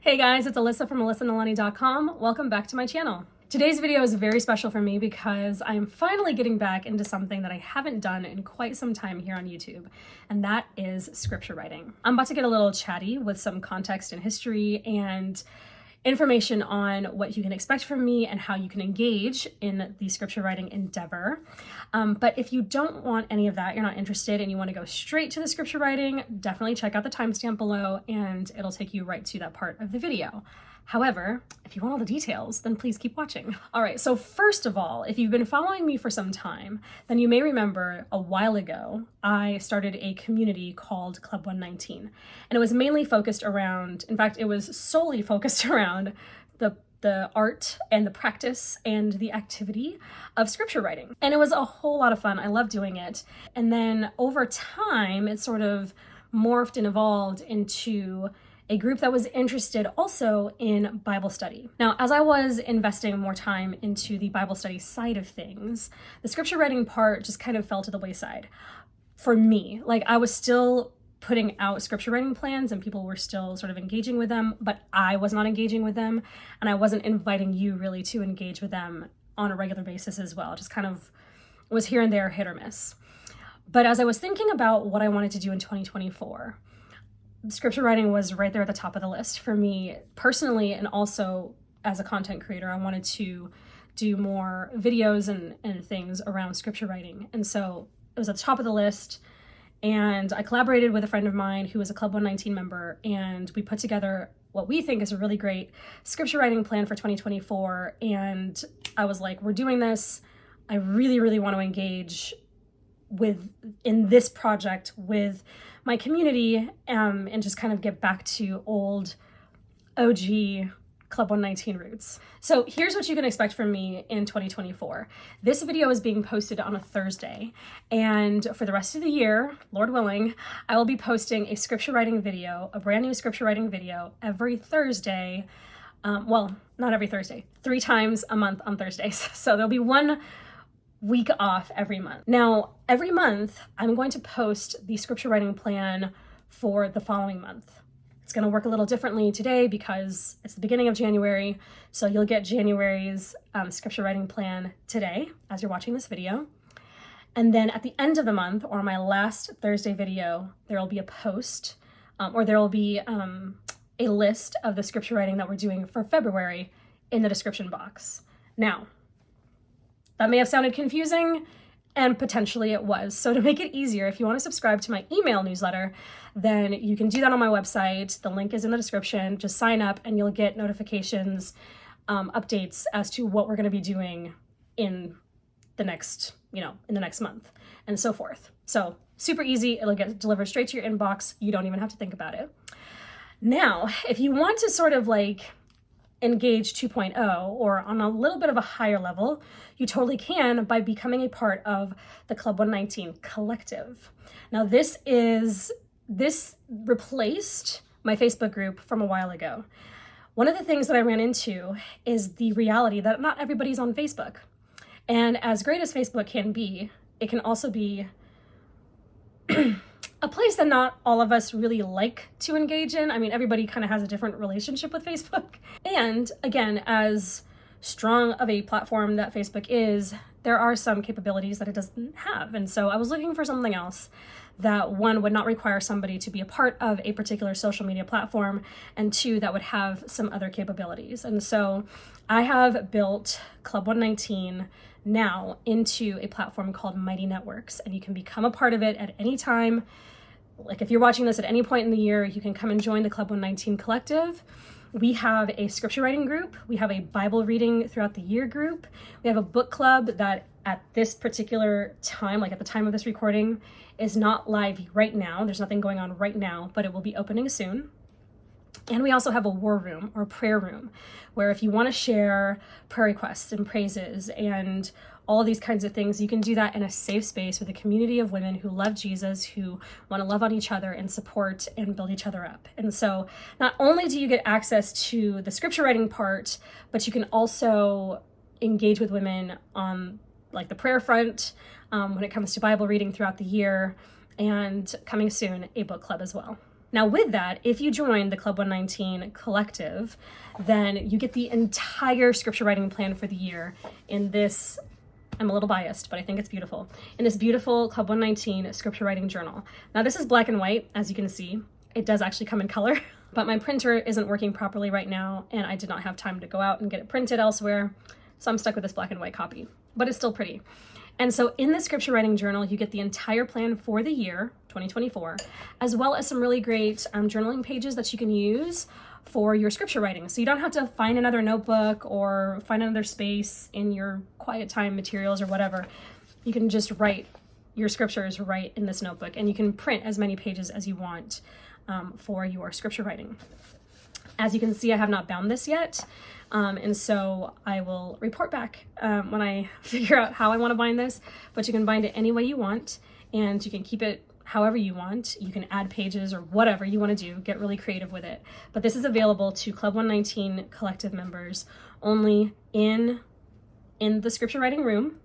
Hey guys, it's Alyssa from AlyssaNalani.com. Welcome back to my channel. Today's video is very special for me because I'm finally getting back into something that I haven't done in quite some time here on YouTube, and that is scripture writing. I'm about to get a little chatty with some context and history and information on what you can expect from me and how you can engage in the scripture writing endeavor. But if you don't want any of that, you're not interested and you want to go straight to the scripture writing, definitely check out the timestamp below and it'll take you right to that part of the video. However, if you want all the details, then please keep watching. All right, so first of all, if you've been following me for some time, then you may remember a while ago, I started a community called Club 119. And it was mainly focused around, in fact, it was solely focused around the art and the practice and the activity of scripture writing. And it was a whole lot of fun. I love doing it. And then over time, it sort of morphed and evolved into a group that was interested also in Bible study. Now, as I was investing more time into the Bible study side of things, the scripture writing part just kind of fell to the wayside. For me, like I was still putting out scripture writing plans and people were still sort of engaging with them, but I was not engaging with them and I wasn't inviting you really to engage with them on a regular basis as well. Just kind of was here and there, hit or miss. But as I was thinking about what I wanted to do in 2024, scripture writing was right there at the top of the list for me personally, and also as a content creator, I wanted to do more videos and things around scripture writing. And so it was at the top of the list, and I collaborated with a friend of mine who is a Club 119 member, and we put together what we think is a really great scripture writing plan for 2024. And I was like, we're doing this. I really, really want to engage in this project with my community and just kind of get back to old OG Club 119 roots. So here's what you can expect from me in 2024. This video is being posted on a Thursday, and for the rest of the year, Lord willing, I will be posting a scripture writing video, a brand new scripture writing video every Thursday. Well, not every Thursday, 3 times a month on Thursdays. So there'll be one week off every month. Now, every month, I'm going to post the scripture writing plan for the following month. It's going to work a little differently today because it's the beginning of January, so you'll get January's scripture writing plan today as you're watching this video. And then at the end of the month, or my last Thursday video, there will be a post, or there will be a list of the scripture writing that we're doing for February in the description box. Now, that may have sounded confusing, and potentially it was. So to make it easier, if you want to subscribe to my email newsletter, then you can do that on my website. The link is in the description. Just sign up and you'll get notifications, updates as to what we're going to be doing in the next month and so forth. So super easy. It'll get delivered straight to your inbox. You don't even have to think about it. Now, if you want to sort of like engage 2.0 or on a little bit of a higher level, you totally can by becoming a part of the Club 119 collective. Now this replaced my Facebook group from a while ago. One of the things that I ran into is the reality that not everybody's on Facebook. And as great as Facebook can be, it can also be a place that not all of us really like to engage in. I mean, everybody kind of has a different relationship with Facebook. And again, as strong of a platform that Facebook is, there are some capabilities that it doesn't have. And so I was looking for something else that, one, would not require somebody to be a part of a particular social media platform, and 2, that would have some other capabilities. And so I have built Club 119 now into a platform called Mighty Networks, and you can become a part of it at any time. Like if you're watching this at any point in the year, you can come and join the Club 119 collective. We have a scripture writing group. We have a Bible reading throughout the year group. We have a book club that at this particular time, like at the time of this recording, is not live right now. There's nothing going on right now, but it will be opening soon. And we also have a war room or prayer room where if you want to share prayer requests and praises and all of these kinds of things, you can do that in a safe space with a community of women who love Jesus, who want to love on each other and support and build each other up. And so not only do you get access to the scripture writing part, but you can also engage with women on like the prayer front when it comes to Bible reading throughout the year, and coming soon, a book club as well. Now with that, if you join the Club 119 Collective, then you get the entire scripture writing plan for the year in this, I'm a little biased, but I think it's beautiful, in this beautiful Club 119 scripture writing journal. Now this is black and white, as you can see. It does actually come in color, but my printer isn't working properly right now, and I did not have time to go out and get it printed elsewhere, so I'm stuck with this black and white copy, but it's still pretty. And so in the scripture writing journal, you get the entire plan for the year, 2024, as well as some really great journaling pages that you can use for your scripture writing. So you don't have to find another notebook or find another space in your quiet time materials or whatever. You can just write your scriptures right in this notebook, and you can print as many pages as you want for your scripture writing. As you can see, I have not bound this yet. And so I will report back when I figure out how I want to bind this, but you can bind it any way you want, and you can keep it however you want. You can add pages or whatever you want to do, get really creative with it. But this is available to Club 119 Collective members only in the scripture writing room,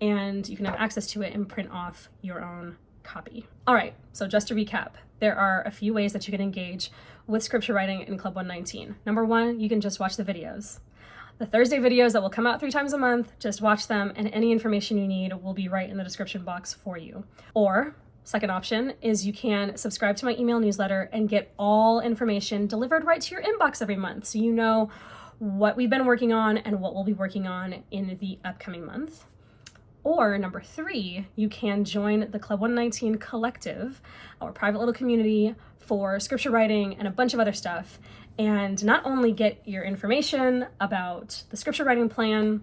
and you can have access to it and print off your own copy. All right, so just to recap, there are a few ways that you can engage with scripture writing in Club 119. Number one, you can just watch the videos. The Thursday videos that will come out 3 times a month, just watch them, and any information you need will be right in the description box for you. Or, second option is you can subscribe to my email newsletter and get all information delivered right to your inbox every month, so you know what we've been working on and what we'll be working on in the upcoming month. Or number 3, you can join the Club 119 Collective, our private little community for scripture writing and a bunch of other stuff, and not only get your information about the scripture writing plan,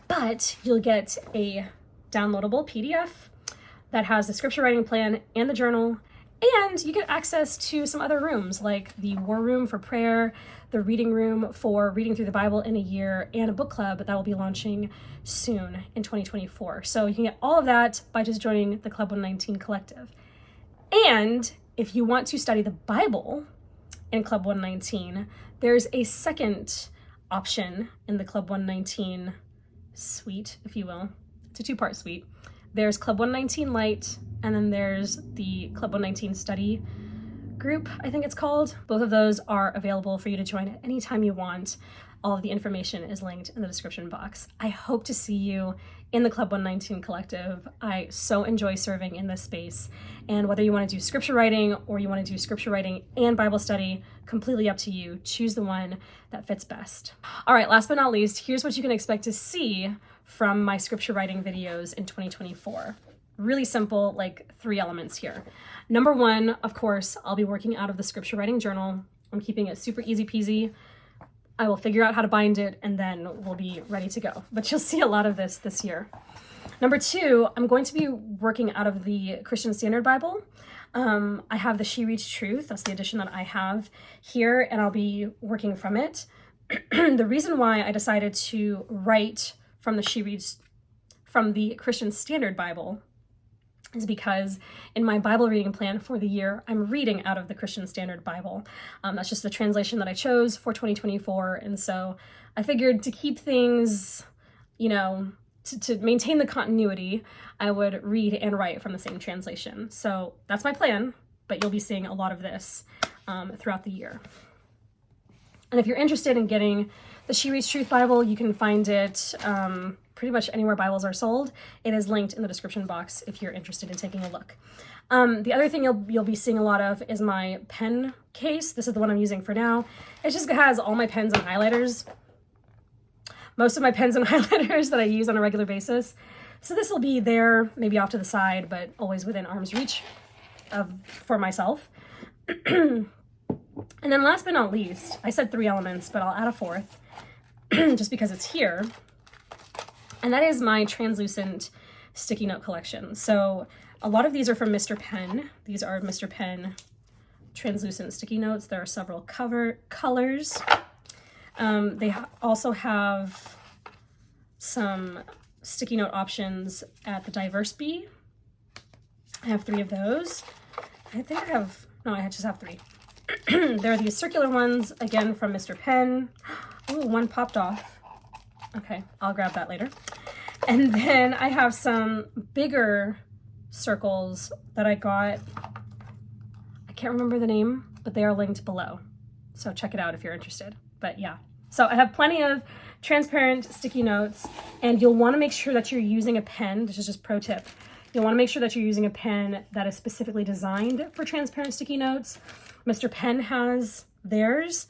but you'll get a downloadable PDF that has the scripture writing plan and the journal, and you get access to some other rooms like the war room for prayer, the reading room for reading through the Bible in a year, and a book club that will be launching soon in 2024. So you can get all of that by just joining the Club 119 Collective. And if you want to study the Bible in Club 119, there's a second option in the Club 119 suite, if you will. It's a 2-part suite. There's Club 119 Lite, and then there's the Club 119 Study group, I think it's called. Both of those are available for you to join at any time you want. All of the information is linked in the description box. I hope to see you in the Club 119 Collective. I so enjoy serving in this space. And whether you want to do scripture writing or you want to do scripture writing and Bible study, completely up to you. Choose the one that fits best. All right, last but not least, here's what you can expect to see from my scripture writing videos in 2024. Really simple, like 3 elements here. Number 1, of course, I'll be working out of the scripture writing journal. I'm keeping it super easy peasy. I will figure out how to bind it, and then we'll be ready to go. But you'll see a lot of this year. Number 2, I'm going to be working out of the Christian Standard Bible. I have the She Reads Truth. That's the edition that I have here, and I'll be working from it. The reason why I decided to write from the Christian Standard Bible is because in my Bible reading plan for the year, I'm reading out of the Christian Standard Bible. That's just the translation that I chose for 2024. And so I figured to keep things, to maintain the continuity, I would read and write from the same translation. So that's my plan, but you'll be seeing a lot of this throughout the year. And if you're interested in getting the She Reads Truth Bible, you can find it pretty much anywhere Bibles are sold. It is linked in the description box if you're interested in taking a look. The other thing you'll be seeing a lot of is my pen case. This is the one I'm using for now. It just has all my pens and highlighters. Most of my pens and highlighters that I use on a regular basis. So this will be there, maybe off to the side, but always within arm's reach for myself. And then last but not least, I said 3 elements, but I'll add a 4th just because it's here. And that is my translucent sticky note collection. So a lot of these are from Mr. Pen. These are Mr. Pen translucent sticky notes. There are several colors. They also have some sticky note options at the Diverse Bee. I have 3 of those. I just have 3. There are these circular ones, again, from Mr. Pen. Ooh, one popped off. Okay, I'll grab that later. And then I have some bigger circles that I got can't remember the name, but they are linked below. So check it out if you're interested. But yeah, so I have plenty of transparent sticky notes, and you'll want to make sure that you're using a pen. This is just pro tip. You'll want to make sure that you're using a pen that is specifically designed for transparent sticky notes. Mr. Pen has theirs.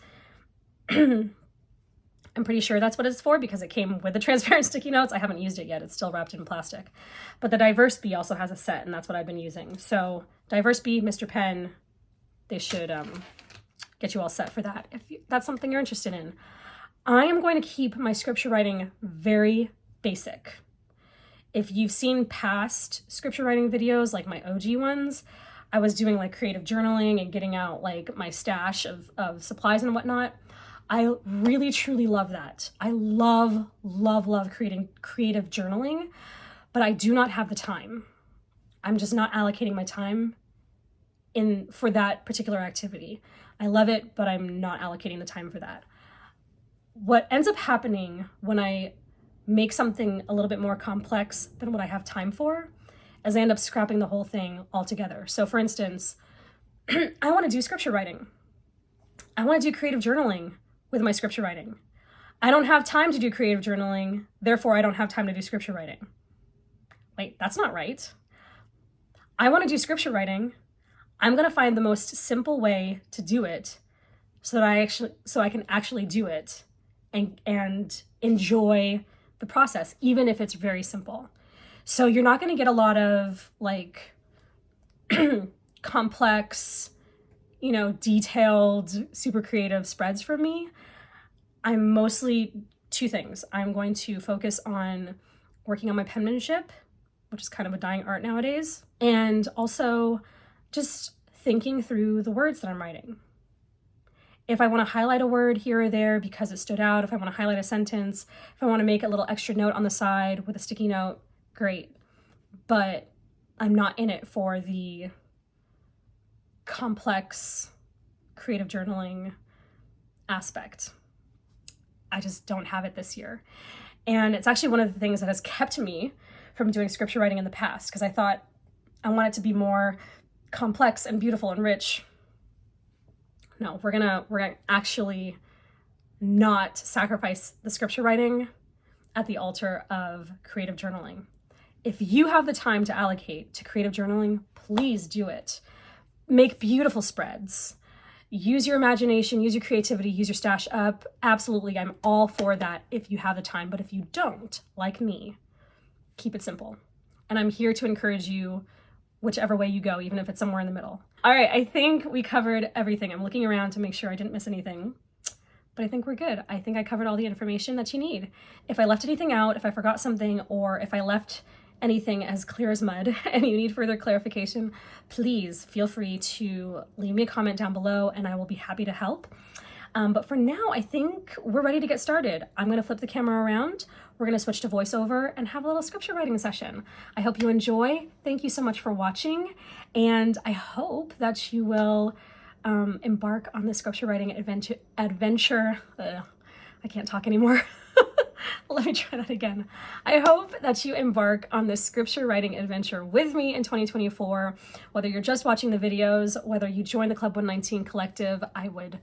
I'm pretty sure that's what it's for because it came with the transparent sticky notes. I haven't used it yet. It's still wrapped in plastic. But the Diverse Bee also has a set, and that's what I've been using. So Diverse Bee, Mr. Pen, they should get you all set for that if that's something you're interested in. I am going to keep my scripture writing very basic. If you've seen past scripture writing videos, like my OG ones, I was doing like creative journaling and getting out like my stash of supplies and whatnot. I really, truly love that. I love creating creative journaling, but I do not have the time. I'm just not allocating my time for that particular activity. I love it, but I'm not allocating the time for that. What ends up happening when I make something a little bit more complex than what I have time for is I end up scrapping the whole thing altogether. So for instance, I want to do scripture writing. I want to do creative journaling with my scripture writing. I don't have time to do creative journaling, therefore I don't have time to do scripture writing. Wait, that's not right. I want to do scripture writing. I'm going to find the most simple way to do it so I can actually do it and enjoy the process, even if it's very simple. So you're not going to get a lot of like complex, detailed, super creative spreads from me. I'm mostly two things. I'm going to focus on working on my penmanship, which is kind of a dying art nowadays, and also just thinking through the words that I'm writing. If I want to highlight a word here or there because it stood out, if I want to highlight a sentence, if I want to make a little extra note on the side with a sticky note, great. But I'm not in it for the complex creative journaling aspect. I just don't have it this year. And it's actually one of the things that has kept me from doing scripture writing in the past, because I thought I want it to be more complex and beautiful and rich. No, we're gonna actually not sacrifice the scripture writing at the altar of creative journaling. If you have the time to allocate to creative journaling, please do it. Make beautiful spreads. Use your imagination, use your creativity, use your stash up. Absolutely, I'm all for that if you have the time. But if you don't, like me, keep it simple. And I'm here to encourage you whichever way you go, even if it's somewhere in the middle. All right, I think we covered everything. I'm looking around to make sure I didn't miss anything, but I think we're good. I think I covered all the information that you need. If I left anything out, if I forgot something, or if I left anything as clear as mud and you need further clarification, please feel free to leave me a comment down below and I will be happy to help. But for now, I think we're ready to get started. I'm going to flip the camera around. We're going to switch to voiceover and have a little scripture writing session. I hope you enjoy. Thank you so much for watching. And I hope that you will embark on this scripture writing adventure. I can't talk anymore. Let me try that again. I hope that you embark on this scripture writing adventure with me in 2024. Whether you're just watching the videos, whether you join the Club 119 Collective, I would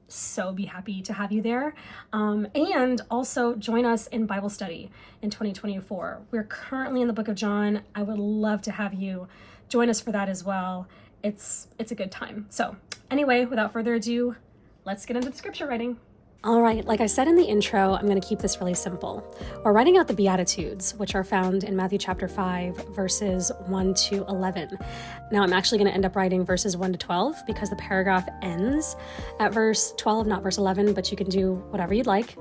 so be happy to have you there. And also join us in Bible study in 2024. We're currently in the book of John. I would love to have you join us for that as well. It's a good time. So anyway, without further ado, let's get into the scripture writing. All right, like I said in the intro, I'm going to keep this really simple. We're writing out the Beatitudes, which are found in Matthew chapter 5, verses 1 to 11. Now, I'm actually going to end up writing verses 1 to 12 because the paragraph ends at verse 12, not verse 11, but you can do whatever you'd like.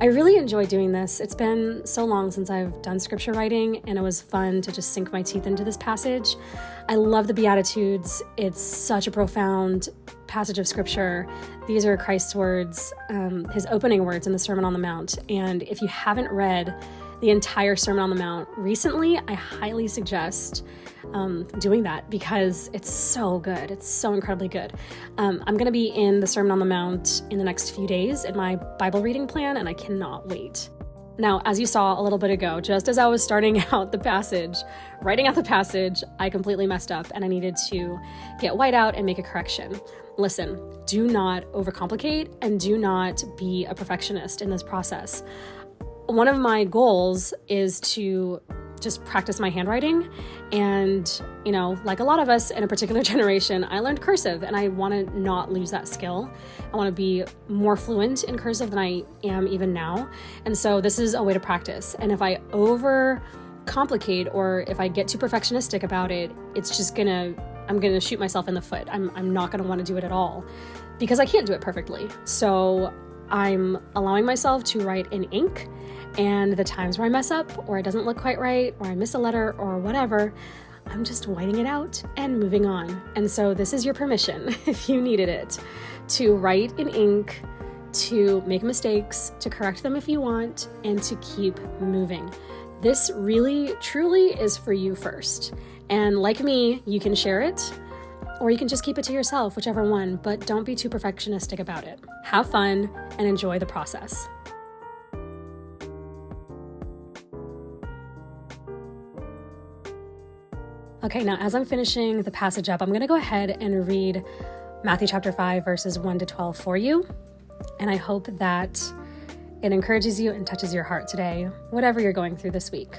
I really enjoy doing this. It's been so long since I've done scripture writing, and it was fun to just sink my teeth into this passage. I love the Beatitudes. It's such a profound passage of scripture. These are Christ's words, his opening words in the Sermon on the Mount. And if you haven't read the entire Sermon on the Mount recently, I highly suggest doing that because it's so good. It's so incredibly good. I'm going to be in the Sermon on the Mount in the next few days in my Bible reading plan, and I cannot wait. Now, as you saw a little bit ago, just as I was starting out the passage, writing out the passage, I completely messed up and I needed to get white out and make a correction. Listen, do not overcomplicate and do not be a perfectionist in this process. One of my goals is to just practice my handwriting. And, like a lot of us in a particular generation, I learned cursive and I want to not lose that skill. I want to be more fluent in cursive than I am even now. And so this is a way to practice. And if I overcomplicate or if I get too perfectionistic about it, I'm going to shoot myself in the foot. I'm not going to want to do it at all because I can't do it perfectly. So I'm allowing myself to write in ink, and the times where I mess up or it doesn't look quite right or I miss a letter or whatever, I'm just whiting it out and moving on. And so this is your permission, if you needed it, to write in ink, to make mistakes, to correct them if you want, and to keep moving. This really, truly is for you first. And like me, you can share it, or you can just keep it to yourself, whichever one, but don't be too perfectionistic about it. Have fun and enjoy the process. Okay, now as I'm finishing the passage up, I'm going to go ahead and read Matthew chapter 5, verses 1 to 12 for you. And I hope that it encourages you and touches your heart today, whatever you're going through this week.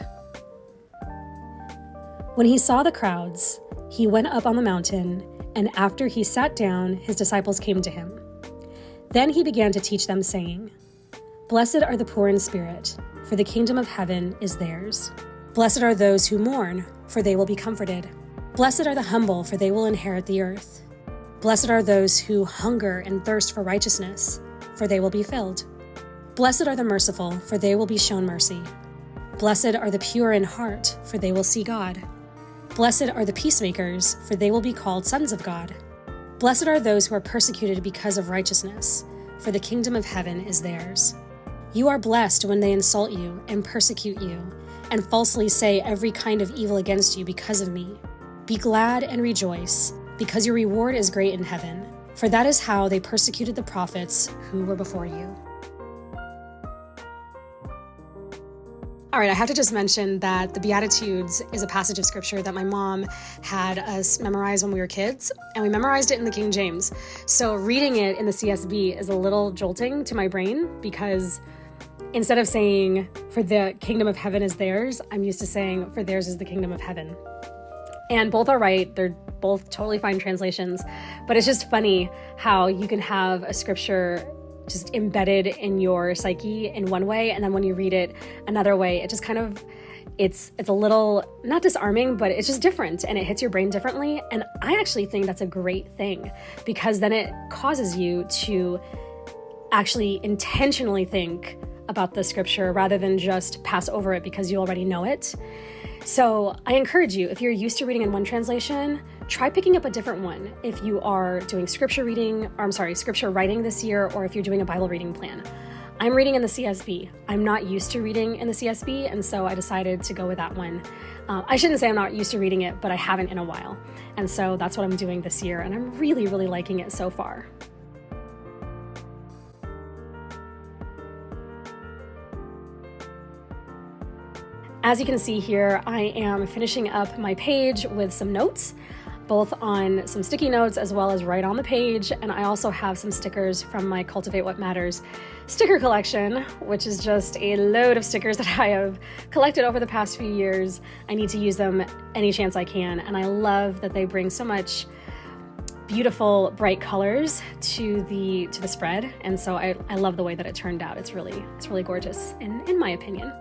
When he saw the crowds, he went up on the mountain, and after he sat down, his disciples came to him. Then he began to teach them, saying, "Blessed are the poor in spirit, for the kingdom of heaven is theirs. Blessed are those who mourn, for they will be comforted. Blessed are the humble, for they will inherit the earth. Blessed are those who hunger and thirst for righteousness, for they will be filled. Blessed are the merciful, for they will be shown mercy. Blessed are the pure in heart, for they will see God. Blessed are the peacemakers, for they will be called sons of God. Blessed are those who are persecuted because of righteousness, for the kingdom of heaven is theirs. You are blessed when they insult you and persecute you, and falsely say every kind of evil against you because of me. Be glad and rejoice, because your reward is great in heaven, for that is how they persecuted the prophets who were before you." All right, I have to just mention that the Beatitudes is a passage of scripture that my mom had us memorize when we were kids, and we memorized it in the King James. So reading it in the CSB is a little jolting to my brain because instead of saying, "For the kingdom of heaven is theirs," I'm used to saying, "For theirs is the kingdom of heaven." And both are right. They're both totally fine translations. But it's just funny how you can have a scripture just embedded in your psyche in one way, and then when you read it another way, it just kind of, it's a little, not disarming, but it's just different and it hits your brain differently. And I actually think that's a great thing because then it causes you to actually intentionally think about the scripture rather than just pass over it because you already know it. So I encourage you, if you're used to reading in one translation, try picking up a different one. If you are doing scripture writing this year, or if you're doing a Bible reading plan. I'm reading in the CSB. I'm not used to reading in the CSB, and so I decided to go with that one. I shouldn't say I'm not used to reading it, but I haven't in a while. And so that's what I'm doing this year, and I'm really, really liking it so far. As you can see here, I am finishing up my page with some notes, both on some sticky notes as well as right on the page. And I also have some stickers from my Cultivate What Matters sticker collection, which is just a load of stickers that I have collected over the past few years. I need to use them any chance I can. And I love that they bring so much beautiful, bright colors to the spread. And so I love the way that it turned out. It's really gorgeous in my opinion.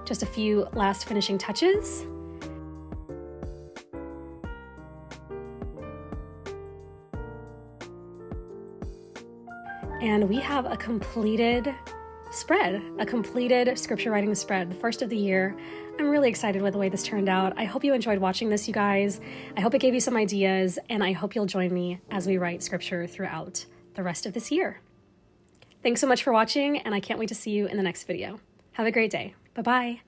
Just a few last finishing touches. And we have a completed spread, a completed scripture writing spread, the first of the year. I'm really excited with the way this turned out. I hope you enjoyed watching this, you guys. I hope it gave you some ideas, and I hope you'll join me as we write scripture throughout the rest of this year. Thanks so much for watching, and I can't wait to see you in the next video. Have a great day. Bye-bye.